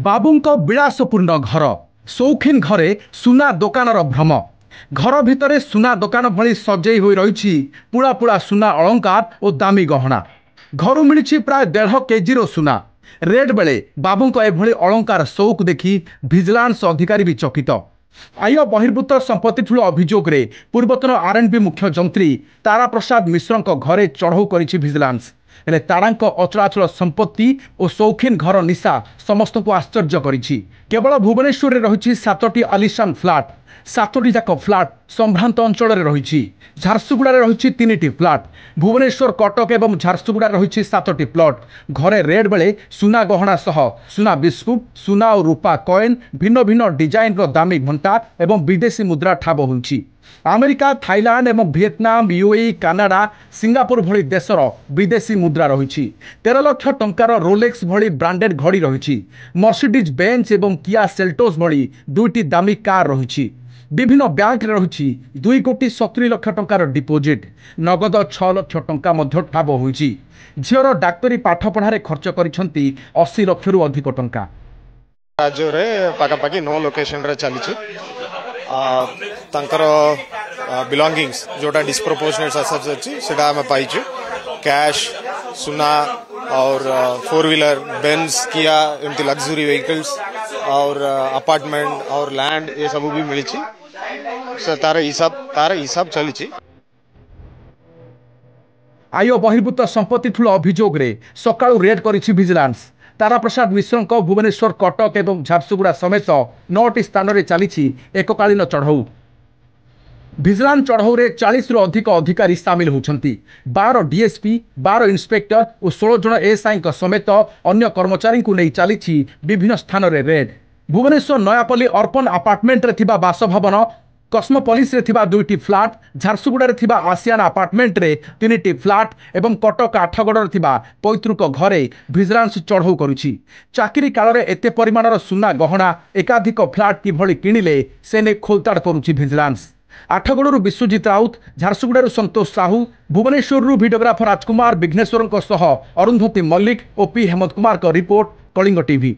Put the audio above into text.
बाबूंक विलासपूर्ण घर शौखीन घरे सुना दोकानर भ्रम घर भितर सुना दोकान भली सजई हो रही पुड़ा पुड़ा सुना अलंकार और दामी गहना घर मिली प्राय 1.5 केजीर सुना रेड बेले बाबूंक एभली अलंकार शौक देखि विजिलेंस अधिकारी भी चकित। आय बहिर्भूत संपत्ति ठूल अभियोग रे पूर्वतन आरएनबी मुख्य जंत्री तारा प्रसाद मिश्र घरे चढ़ऊ करिछि विजिलेंस। हेले तारांक अचलाचल संपत्ति और शौखीन घर निशा समस्त को आश्चर्य करिछि। केवल भुवनेश्वर रे रहिछि 7टी आलिशान फ्लाट 7टी जाक फ्लाट संभ्रांत अंचल रे रहिछि। झारसुगुड़ा रे रहिछि 3टी फ्लाट भुवनेश्वर कटक एवं झारसुगुड़ा रहिछि 7टी प्लॉट। घरे रेड बेले सुना गहना सह सुना बिस्कुट सुना और रूपा कॉइन भिन्न भिन्न डिजाइन रो दामी घंटा एवं विदेशी मुद्रा ठाब होइछि। अमेरिका थाईलैंड एवं वियतनाम यूएई कनाडा सिंगापुर भली देशर विदेशी मुद्रा रही 13 लाख टंकार रोलेक्स भली ब्रांडेड घड़ी रही मर्सिडीज बेंच एवं किया सेल्टोस भली 2टी दामी कार रही विभिन्न बैंक रही 2,70 लाख टंकार डिपोजिट नगद 6 लाख टंका ठाब होइछि। झीर डाक्तरी पाठ पढ़ारे खर्च करिसेंती 80 लाख रु अधिक टंका। राज्य रे पाखापाखि 9 लोकेशन रे चली तांकर बिलोंगिंग्स जोटा डिस्प्रोपोर्शनेट असेट्स अछि सेटा हम पाइछु कैश सुना और 4 व्हीलर बेंज किया एमती लग्जरी व्हीकल्स और अपार्टमेंट और लैंड ये सब भी मिली तार हिसाब चली। आय बहिर्भूत संपत्ति ठूल अभियोग रे सकाळु रेड करिछि विजिलेंस। तारा प्रसाद मिश्र भुवनेश्वर कटक एवं झारसुगुड़ा समेत 9टी स्थान में चली एककालीन चढ़ऊ। विजिलेंस चढ़ऊ रे 40 रु अधिक अधिकारी सामिल होती 12 डीएसपी 12 इन्स्पेक्टर और 16 जन एएसआई समेत अन्य कर्मचारी को नहीं चली विभिन्न स्थान में रेड। भुवनेश्वर नयापल्ली अर्पण अपार्टमेंट रे थिबा बासभवन कस्मोपोलिस रे थिबा 2टी फ्लाट झारसुगुड़ा रे थिबा आसियाना अपार्टमेंट रे 3टी फ्लाट एवं कटक आठगड़ रे थिबा पैतृक घरे विजिलेंस चढ़ऊ करुछि। चाकरी काल रे एते परिमाणर सुना गहना एकाधिक फ्लाट किभली किणिले से ने खोलताड़ करुछि विजिलेंस। आठगड़ू विश्वजीत राउत झारसुगुड़ा संतोष साहू भुवनेश्वर भिडियोग्राफर राजकुमार विघ्नेश्वर अरुंधति मल्लिक और P Hemant Kumar report Kalinga TV.